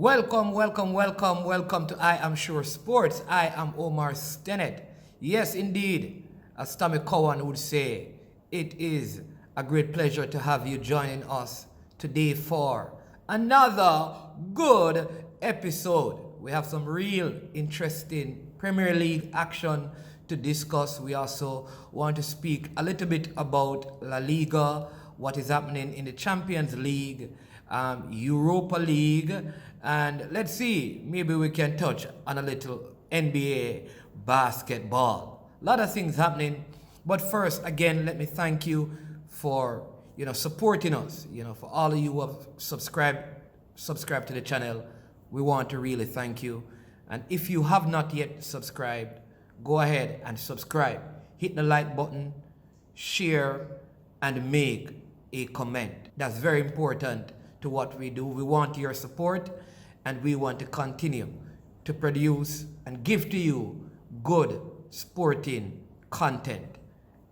Welcome to I Am Sure Sports. I am Omar Stennett. Yes, indeed, as Tommy Cowan would say, it is a great pleasure to have you joining us today for another good episode. We have some real interesting Premier League action to discuss. We also want to speak a little bit about La Liga, what is happening in the Champions League, Europa League, and let's see, maybe we can touch on a little NBA basketball. A lot of things happening, but first, again, let me thank you for supporting us. For all of you who have subscribed to the channel, we want to really thank you. And if you have not yet subscribed, go ahead and subscribe. Hit the like button, share, and make a comment. That's very important to what we do. We want your support, and we want to continue to produce and give to you good sporting content.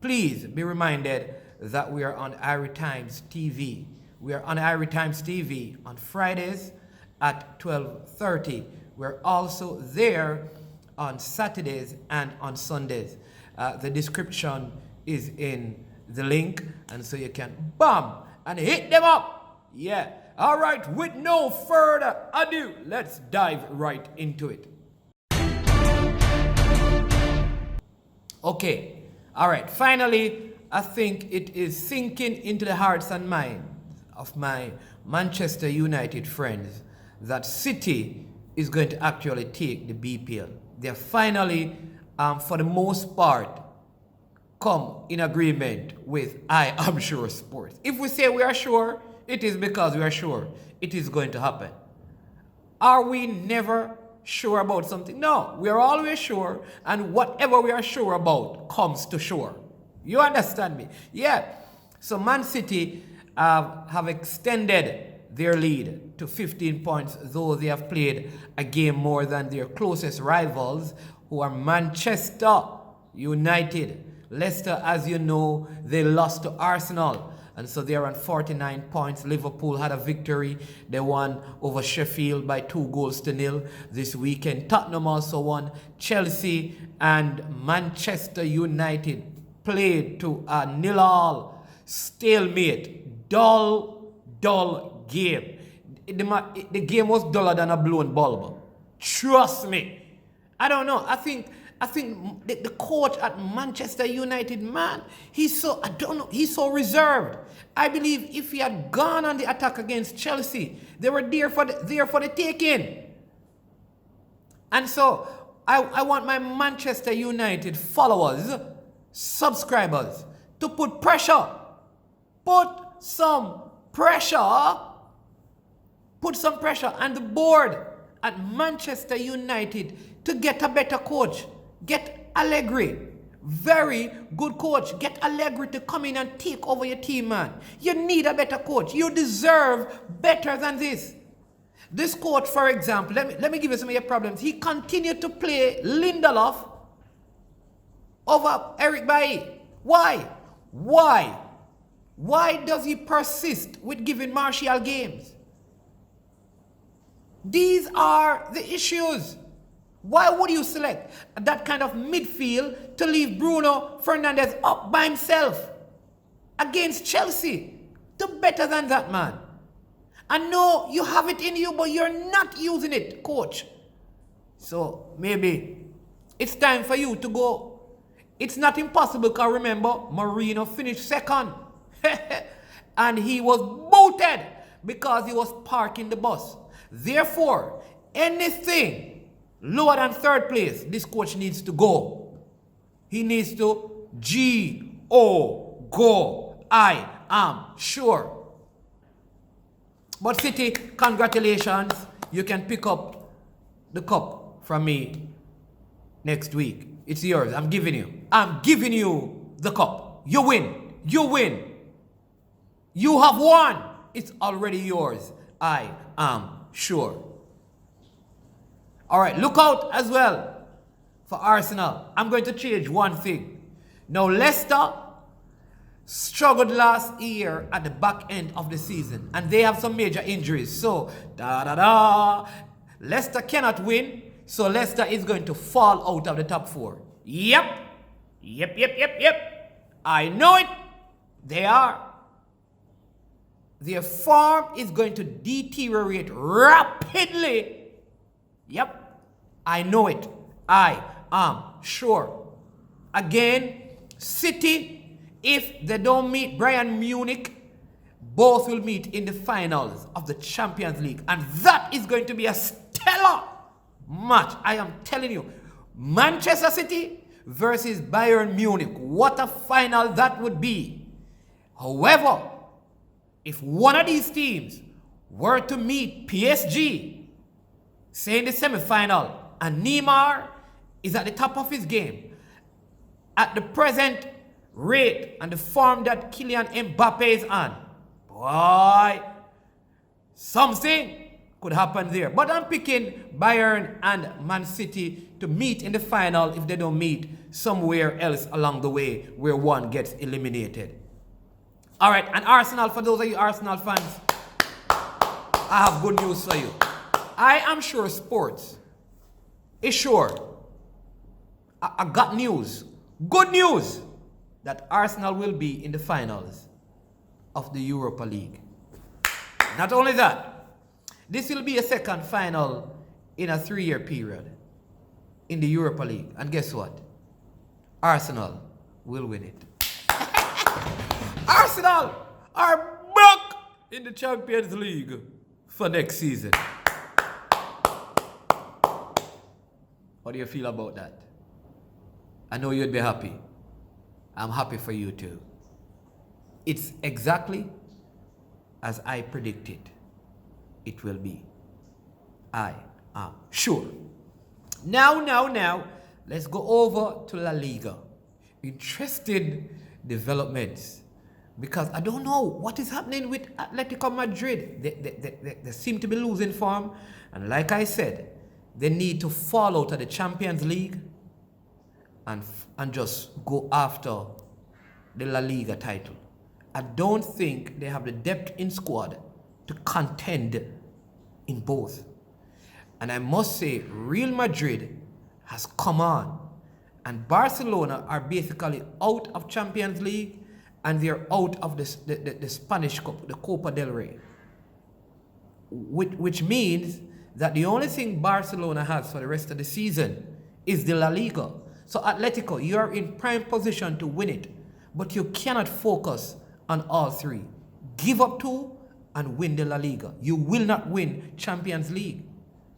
Please be reminded that we are on Irie Times TV. We are on Irie Times TV on Fridays at 12:30. We're also there on Saturdays and on Sundays. The description is in the link, and so you can bam and hit them up. Yeah. All right, with no further ado, let's dive right into it. Okay. All right. Finally, I think it is sinking into the hearts and minds of my Manchester United friends that City is going to actually take the BPL. They're finally, for the most part, come in agreement with I Am Sure Sports. If we say we are sure, it is because we are sure it is going to happen. Are we never sure about something? No, we are always sure, and whatever we are sure about comes to shore. You understand me? Yeah. So Man City have extended their lead to 15 points, though they have played a game more than their closest rivals, who are Manchester United. Leicester, as you know, they lost to Arsenal, and so they're on 49 points. Liverpool had a victory. They won over Sheffield by 2-0 this weekend. Tottenham also won. Chelsea and Manchester United played to a 0-0 stalemate. Dull game. The game was duller than a blown bulb. Trust me. I don't know. I think the coach at Manchester United, man, he's so reserved. I believe if he had gone on the attack against Chelsea, they were there for the taking. And so I want my Manchester United followers, subscribers, to put pressure. Put some pressure on the board at Manchester United to get a better coach. Get Allegri. Very good coach. Get Allegri to come in and take over your team, man. You need a better coach. You deserve better than this. This coach, for example, let me give you some of your problems. He continued to play Lindelof over Eric Bailly. Why? Why does he persist with giving Martial games? These are the issues. Why would you select that kind of midfield to leave Bruno Fernandes up by himself against Chelsea? Do better than that, man. I know you have it in you, but you're not using it, coach. So maybe it's time for you to go. It's not impossible, because remember, Mourinho finished second. And he was booted because he was parking the bus. Therefore, anything lower than third place, this coach needs to go. He needs to go. I am sure. But City, congratulations. You can pick up the cup from me next week. It's yours. I'm giving you the cup. You win. You have won. It's already yours. I am sure. All right, look out as well for Arsenal. I'm going to change one thing. Now, Leicester struggled last year at the back end of the season, and they have some major injuries. So, Leicester cannot win, so Leicester is going to fall out of the top 4. Yep. I know it. They are. Their form is going to deteriorate rapidly. Yep. I know it. I am sure. Again, City, if they don't meet Bayern Munich, both will meet in the finals of the Champions League. And that is going to be a stellar match. I am telling you. Manchester City versus Bayern Munich. What a final that would be. However, if one of these teams were to meet PSG, say in the semi-final, and Neymar is at the top of his game, at the present rate and the form that Kylian Mbappe is on, boy, something could happen there. But I'm picking Bayern and Man City to meet in the final if they don't meet somewhere else along the way where one gets eliminated. All right, and Arsenal, for those of you Arsenal fans, I have good news for you. I am sure sports is sure. I got news, good news, that Arsenal will be in the finals of the Europa League. Not only that, this will be a second final in a 3-year period in the Europa League. And guess what? Arsenal will win it. Arsenal are back in the Champions League for next season. What do you feel about that? I know you'd be happy. I'm happy for you too. It's exactly as I predicted it will be. I am sure. Now, let's go over to La Liga. Interesting developments. Because I don't know what is happening with Atletico Madrid. They seem to be losing form. And like I said, they need to fall out of the Champions League and just go after the La Liga title. I don't think they have the depth in squad to contend in both. And I must say, Real Madrid has come on. And Barcelona are basically out of Champions League and they're out of the Spanish Cup, the Copa del Rey. Which means that the only thing Barcelona has for the rest of the season is the La Liga. So Atletico, you are in prime position to win it, but you cannot focus on all three. Give up 2 and win the La Liga. You will not win Champions League.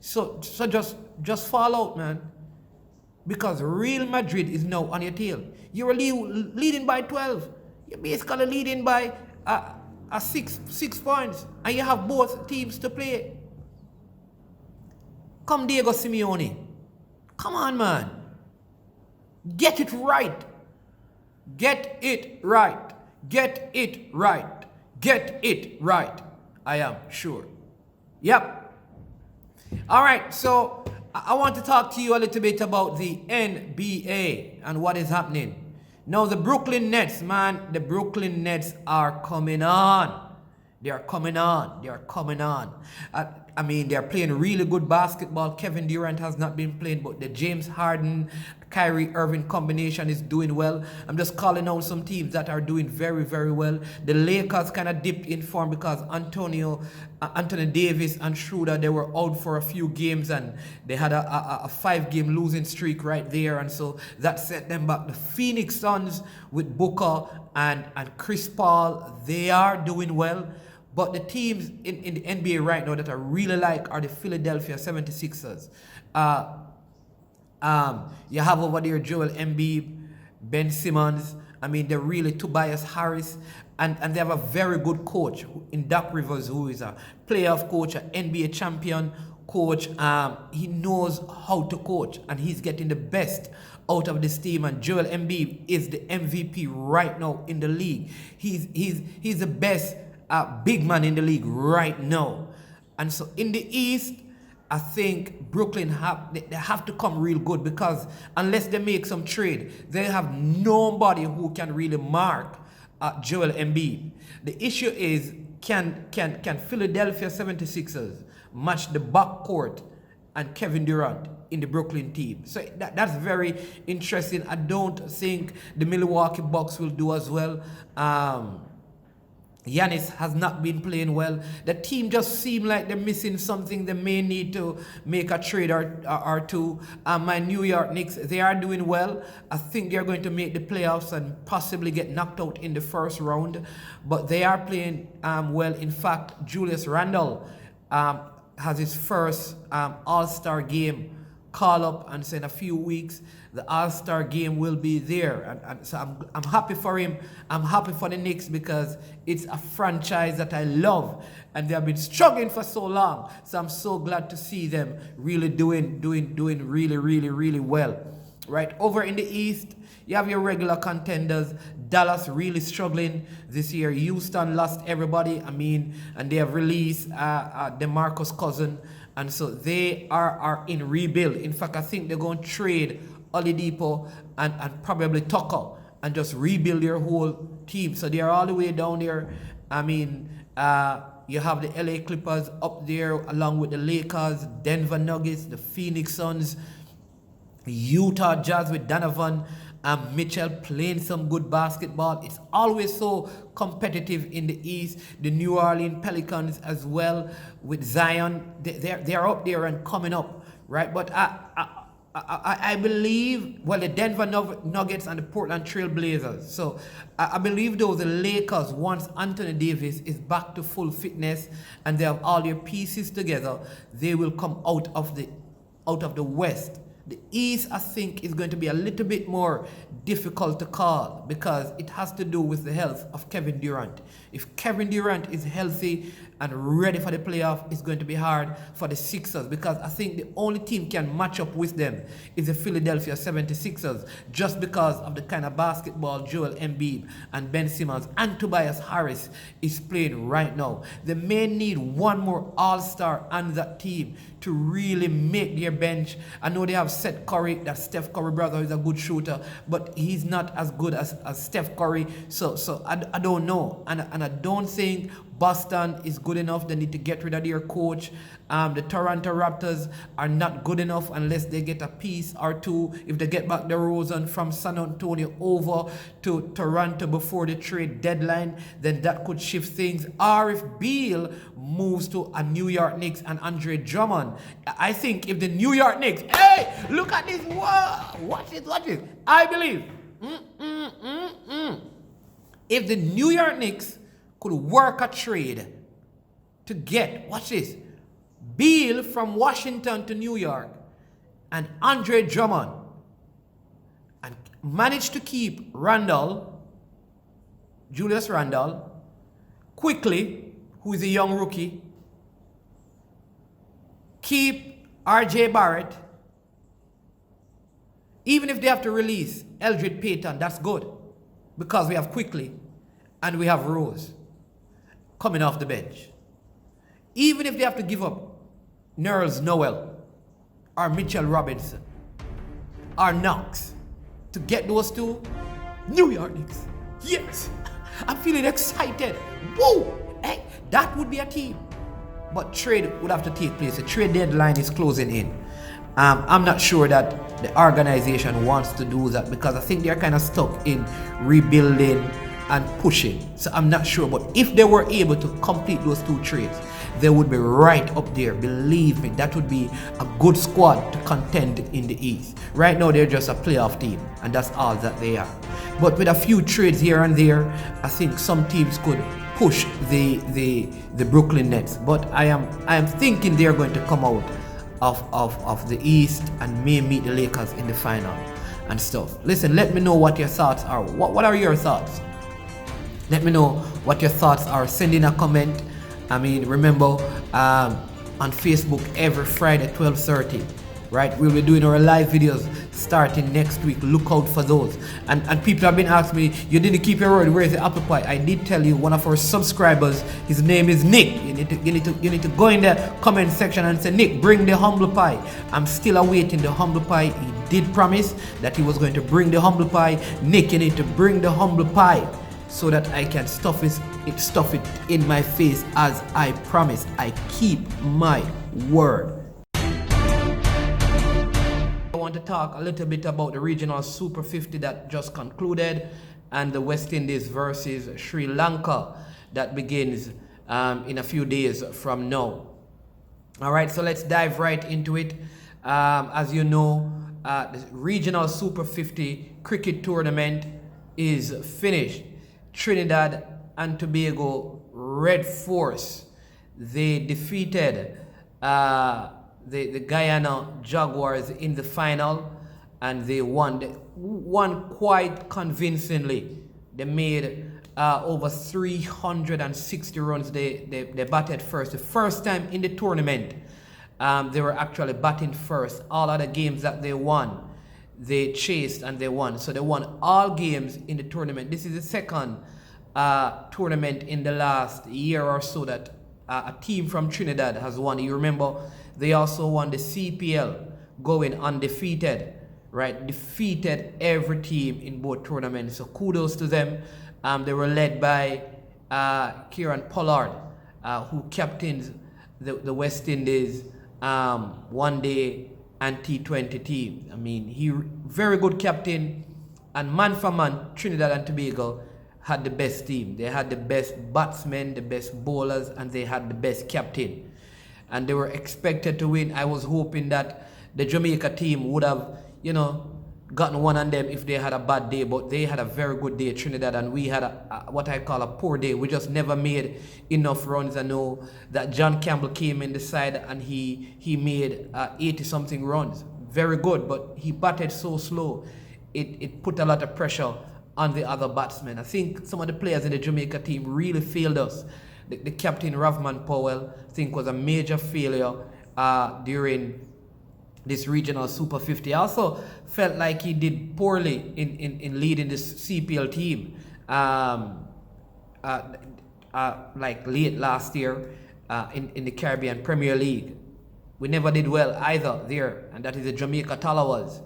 So just fall out, man. Because Real Madrid is now on your tail. You're leading by 12. You're basically leading by 6 points. And you have both teams to play. Come Diego Simeone. Come on, man. Get it right. Get it right. Get it right. Get it right. I am sure. Yep. All right, so I want to talk to you a little bit about the NBA and what is happening. Now, the Brooklyn Nets, man, the Brooklyn Nets are coming on. They are coming on. They are coming on. I mean, they are playing really good basketball. Kevin Durant has not been playing, but the James Harden, Kyrie Irving combination is doing well. I'm just calling out some teams that are doing very, very well. The Lakers kind of dipped in form because Anthony Davis and Schroeder, they were out for a few games and they had a 5-game losing streak right there. And so that set them back. The Phoenix Suns with Booker and Chris Paul, they are doing well. But the teams in the NBA right now that I really like are the Philadelphia 76ers. You have over there Joel Embiid, Ben Simmons. I mean, they're really Tobias Harris. And they have a very good coach in Doc Rivers, who is a playoff coach, an NBA champion coach. He knows how to coach, and he's getting the best out of this team. And Joel Embiid is the MVP right now in the league. He's the best big man in the league right now. And so in the East, I think Brooklyn have to come real good, because unless they make some trade, they have nobody who can really mark Joel Embiid. The issue is, can Philadelphia 76ers match the backcourt and Kevin Durant in the Brooklyn team? So that's very interesting. I don't think the Milwaukee Bucks will do as well. Giannis has not been playing well. The team just seem like they're missing something. They may need to make a trade or two. My New York Knicks, they are doing well. I think they're going to make the playoffs and possibly get knocked out in the first round. But they are playing well. In fact, Julius Randle has his first All-Star game call up, and so in a few weeks the All-Star game will be there, and so I'm happy for him. I'm happy for the Knicks because it's a franchise that I love, and they have been struggling for so long. So I'm so glad to see them really doing really well. Right over in the East, you have your regular contenders. Dallas really struggling this year. Houston lost everybody. And they have released DeMarcus Cousins. And so they are in rebuild. In fact, I think they're going to trade Oladipo and probably Tucker and just rebuild their whole team. So they are all the way down there. You have the LA Clippers up there along with the Lakers, Denver Nuggets, the Phoenix Suns, Utah Jazz with Donovan and Mitchell playing some good basketball. It's always so competitive in the East. The New Orleans Pelicans as well with Zion. They're up there and coming up, right? But I believe, well, the Denver Nuggets and the Portland Trail Blazers. So I believe though the Lakers, once Anthony Davis is back to full fitness and they have all their pieces together, they will come out of the West. The East, I think, is going to be a little bit more difficult to call because it has to do with the health of Kevin Durant. If Kevin Durant is healthy and ready for the playoff, it's going to be hard for the Sixers because I think the only team can match up with them is the Philadelphia 76ers just because of the kind of basketball Joel Embiid and Ben Simmons and Tobias Harris is playing right now. They may need one more all-star on that team to really make their bench. I know they have Seth Curry, that Steph Curry brother is a good shooter, but he's not as good as Steph Curry. So I don't know. And I don't think Boston is good enough. They need to get rid of their coach. The Toronto Raptors are not good enough unless they get a piece or two. If they get back DeRozan from San Antonio over to Toronto before the trade deadline, then that could shift things. Or if Beal moves to a New York Knicks and Andre Drummond, I think if the New York Knicks, hey, look at this, whoa, watch this. I believe, if the New York Knicks could work a trade to get, watch this, Beal from Washington to New York and Andre Drummond and manage to keep Julius Randle, quickly, who is a young rookie, keep RJ Barrett, even if they have to release Eldred Payton, that's good because we have Quickly and we have Rose coming off the bench. Even if they have to give up Nerlens Noel or Mitchell Robinson or Knox to get those two, New York Knicks, yes, I'm feeling excited. Whoa, hey, that would be a team. But trade would have to take place. The trade deadline is closing in. I'm not sure that the organization wants to do that because I think they're kind of stuck in rebuilding and pushing. So I'm not sure. But if they were able to complete those two trades, they would be right up there. Believe me, that would be a good squad to contend in the East. Right now, they're just a playoff team, and that's all that they are. But with a few trades here and there, I think some teams could push the Brooklyn Nets. But I am thinking they're going to come out of the East and may meet the Lakers in the final and stuff. Listen, let me know what your thoughts are. What are your thoughts? Let me know what your thoughts are. Send in a comment. Remember, on Facebook every Friday 12:30, right? We'll be doing our live videos starting next week. Look out for those. And people have been asking me, you didn't keep your word, where is the apple pie? I did tell you, one of our subscribers, his name is Nick. You need to go in the comment section and say, Nick, bring the humble pie. I'm still awaiting the humble pie. He did promise that he was going to bring the humble pie. Nick, you need to bring the humble pie so that I can stuff it in my face as I promise. I keep my word. I want to talk a little bit about the regional Super 50 that just concluded and the West Indies versus Sri Lanka that begins in a few days from now. All right, so let's dive right into it. As you know, the regional Super 50 cricket tournament is finished. Trinidad and Tobago Red Force, they defeated the Guyana Jaguars in the final, and they won quite convincingly. They made over 360 runs. They batted first. The first time in the tournament, they were actually batting first. All other games that they won, they chased and they won. So they won all games in the tournament. This is the second tournament in the last year or so that a team from Trinidad has won. You remember, they also won the CPL, going undefeated, right? Defeated every team in both tournaments. So kudos to them. They were led by Kieran Pollard, who captains the West Indies one day and T20 team. I mean, he very good captain, and man for man, Trinidad and Tobago had the best team. They had the best batsmen, the best bowlers, and they had the best captain. And they were expected to win. I was hoping that the Jamaica team would have, gotten one on them if they had a bad day, but they had a very good day, Trinidad, and we had what I call a poor day. We just never made enough runs. I know that John Campbell came in the side and he made 80-something runs. Very good, but he batted so slow. It put a lot of pressure on the other batsmen. I think some of the players in the Jamaica team really failed us. The captain, Ravman Powell, I think was a major failure during this regional Super 50. I also felt like he did poorly in leading this CPL team. Like late last year in the Caribbean Premier League. We never did well either there, and that is the Jamaica Talawas.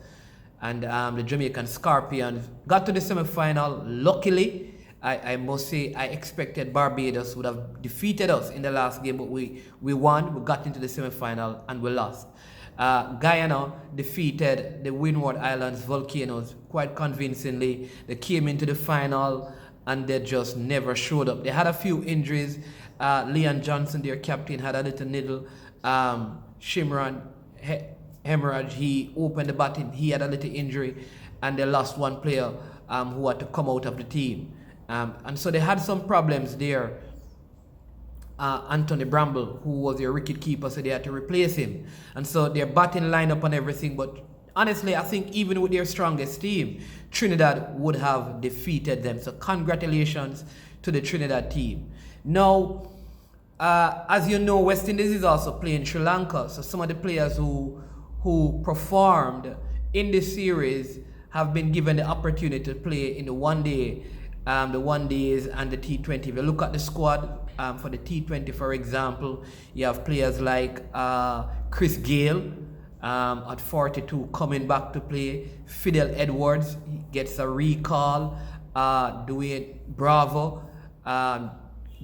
And the Jamaican Scorpions got to the semi-final. Luckily, I must say, I expected Barbados would have defeated us in the last game, but we won. We got into the semi-final and we lost. Guyana defeated the Windward Islands Volcanoes quite convincingly. They came into the final and they just never showed up. They had a few injuries. Leon Johnson, their captain, had a little niggle. Shimron Hemorrhage, he opened the batting, he had a little injury, and they lost one player who had to come out of the team. And so they had some problems there. Anthony Bramble, who was their wicket keeper, so they had to replace him. And so their batting lineup and everything, but honestly, I think even with their strongest team, Trinidad would have defeated them. So congratulations to the Trinidad team. Now, as you know, West Indies is also playing Sri Lanka. So some of the players who performed in this series have been given the opportunity to play in the one days and the T20. If you look at the squad for the T20, for example, you have players like Chris Gale at 42 coming back to play. Fidel Edwards gets a recall. Dwayne Bravo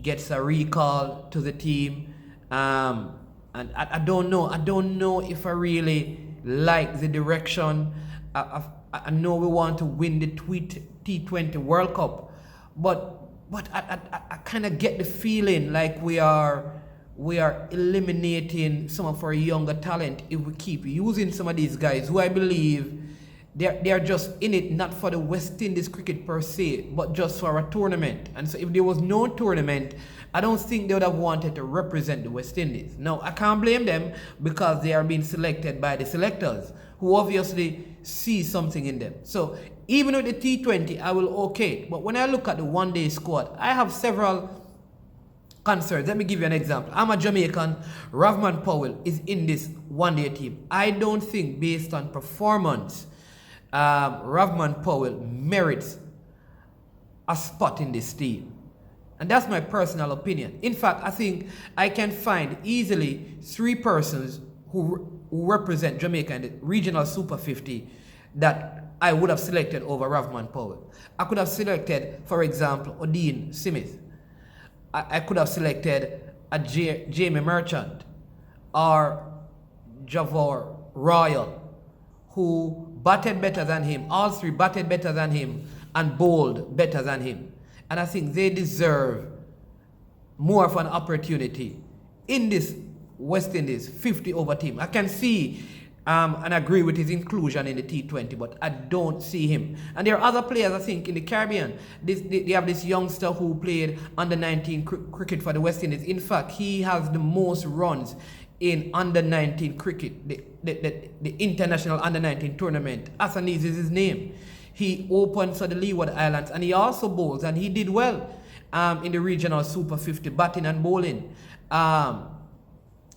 gets a recall to the team. And I don't know if I really like the direction. I know we want to win the T20 World Cup, but I kind of get the feeling like we are eliminating some of our younger talent if we keep using some of these guys who I believe they're just in it not for the West Indies cricket per se, but just for a tournament. And so if there was no tournament, I don't think they would have wanted to represent the West Indies. Now, I can't blame them because they are being selected by the selectors who obviously see something in them. So even with the T20, I will okay. But when I look at the one-day squad, I have several concerns. Let me give you an example. I'm a Jamaican. Ravman Powell is in this one-day team. I don't think based on performance, Ravman Powell merits a spot in this team. And that's my personal opinion. In fact, I think I can find easily 3 persons who represent Jamaica in the regional Super 50 that I would have selected over Ravman Powell. I could have selected, for example, Odean Smith. I could have selected a Jamie Merchant or Javor Royal, who batted better than him. All three batted better than him and bowled better than him. And I think they deserve more of an opportunity in this West Indies 50-over team. I can see and agree with his inclusion in the T20, but I don't see him. And there are other players, I think, in the Caribbean. They have this youngster who played under 19 cricket for the West Indies. In fact, he has the most runs in under 19 cricket, the international under 19 tournament. Assanis is his name. He opened for the Leeward Islands, and he also bowls, and he did well in the regional Super 50, batting and bowling.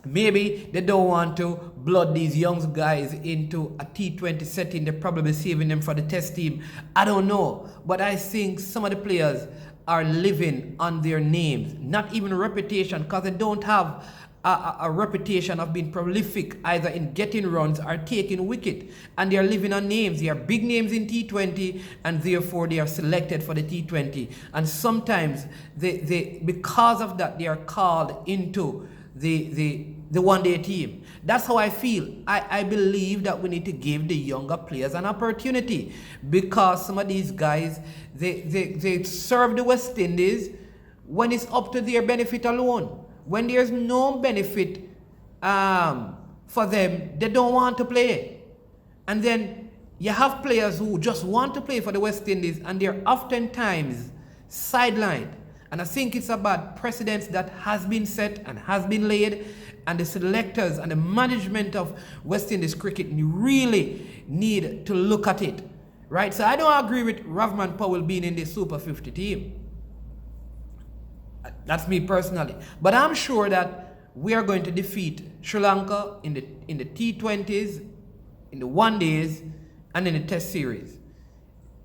Maybe they don't want to blood these young guys into a T20 setting. They're probably saving them for the test team. I don't know. But I think some of the players are living on their names, not even reputation, because they don't have a reputation of being prolific either in getting runs or taking wicket. And they are living on names. They are big names in T20, and therefore they are selected for the T20. And sometimes they because of that, they are called into the one-day team. That's how I feel. I believe that we need to give the younger players an opportunity, because some of these guys, they serve the West Indies when it's up to their benefit alone. When there's no benefit for them, they don't want to play. And then you have players who just want to play for the West Indies, and they're oftentimes sidelined. And I think it's about precedents that has been set and has been laid, and the selectors and the management of West Indies cricket really need to look at it, right? So I don't agree with Ravman Powell being in the Super 50 team. That's me personally. But I'm sure that we are going to defeat Sri Lanka in the T20s, in the one days, and in the Test series.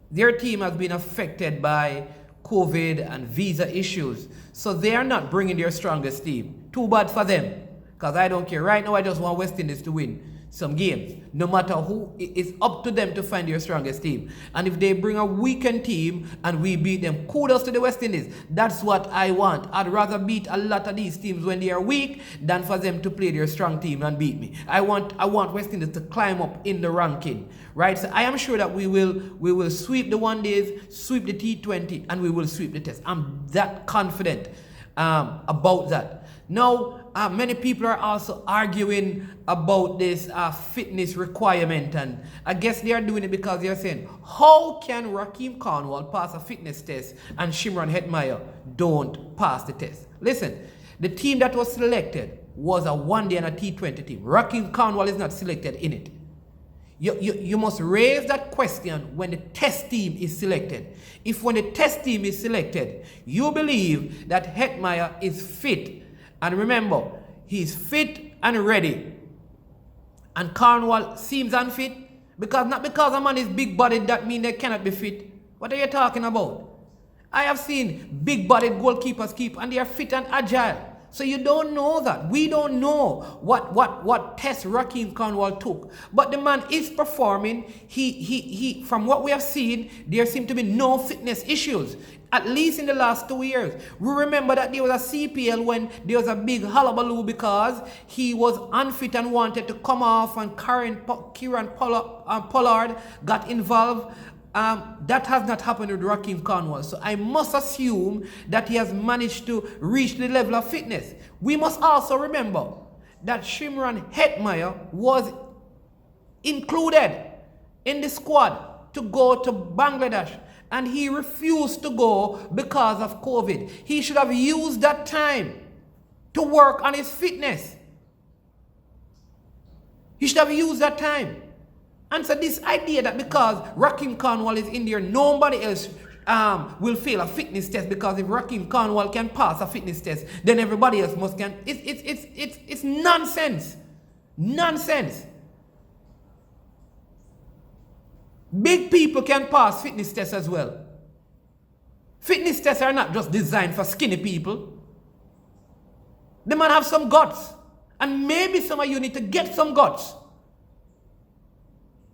Their team has been affected by COVID and visa issues, so they are not bringing their strongest team. Too bad for them, because I don't care. Right now, I just want West Indies to win some games. No matter who, it's up to them to find their strongest team. And if they bring a weakened team and we beat them, kudos to the West Indies. That's what I want. I'd rather beat a lot of these teams when they are weak than for them to play their strong team and beat me. I want West Indies to climb up in the ranking, right? So I am sure that we will sweep the one days, sweep the T20, and we will sweep the test. I'm that confident about that. Now, many people are also arguing about this fitness requirement, and I guess they are doing it because they are saying, how can Rahkeem Cornwall pass a fitness test and Shimron Hetmyer don't pass the test? Listen, the team that was selected was a one-day and a T20 team. Rahkeem Cornwall is not selected in it. You must raise that question when the test team is selected. If when the test team is selected, you believe that Hetmyer is fit, and remember, he's fit and ready, and Cornwall seems unfit, not because a man is big-bodied that means they cannot be fit. What are you talking about? I have seen big-bodied goalkeepers keep, and they are fit and agile. So you don't know that. We don't know what test Rahkeem Cornwall took. But the man is performing. He from what we have seen, there seem to be no fitness issues, at least in the last 2 years. We remember that there was a CPL when there was a big hullabaloo because he was unfit and wanted to come off, and Kieran Pollard got involved. That has not happened with Rahkeem Cornwall. So I must assume that he has managed to reach the level of fitness. We must also remember that Shimron Hetmyer was included in the squad to go to Bangladesh, and he refused to go because of COVID. He should have used that time to work on his fitness. He should have used that time. And so this idea that because Rahkeem Cornwall is in there, nobody else will fail a fitness test, because if Rahkeem Cornwall can pass a fitness test, then everybody else must can. It's nonsense. Nonsense. Big people can pass fitness tests as well. Fitness tests are not just designed for skinny people. They might have some guts. And maybe some of you need to get some guts.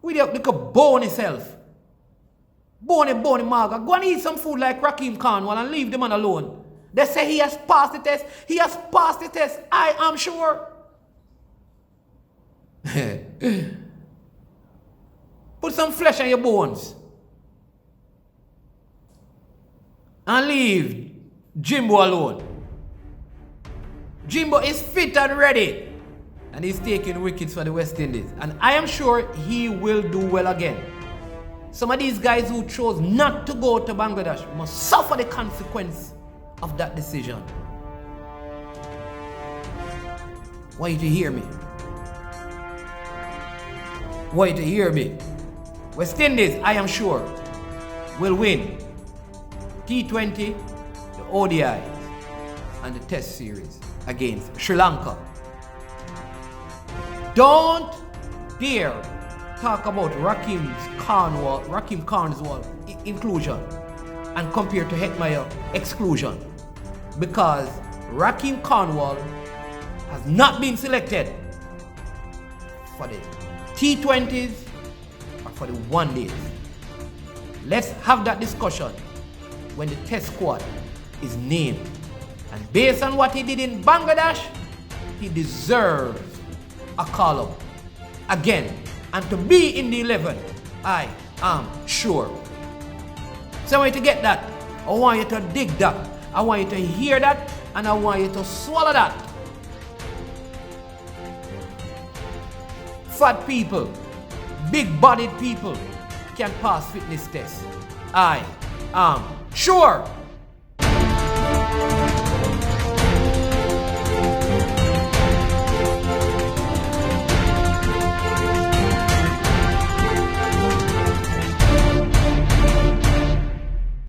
We could bone himself. Bone Marga. Go and eat some food like Rakim Khanwal and leave the man alone. They say he has passed the test. He has passed the test. I am sure. Put some flesh on your bones. And leave Jimbo alone. Jimbo is fit and ready. And he's taking wickets for the West Indies. And I am sure he will do well again. Some of these guys who chose not to go to Bangladesh must suffer the consequence of that decision. Want you to hear me? Want you to hear me? West Indies, I am sure, will win T20, the ODIs, and the Test Series against Sri Lanka. Don't dare talk about Rakim Khanwal inclusion and compare to Hetmyer exclusion, because Rakim Khanwal has not been selected for the T20s or for the one days. Let's have that discussion when the test squad is named. And based on what he did in Bangladesh, he deserves a call-up again. And to be in the 11, I am sure. So I want you to get that. I want you to dig that. I want you to hear that. And I want you to swallow that. Fat people, big-bodied people can pass fitness tests. I am sure.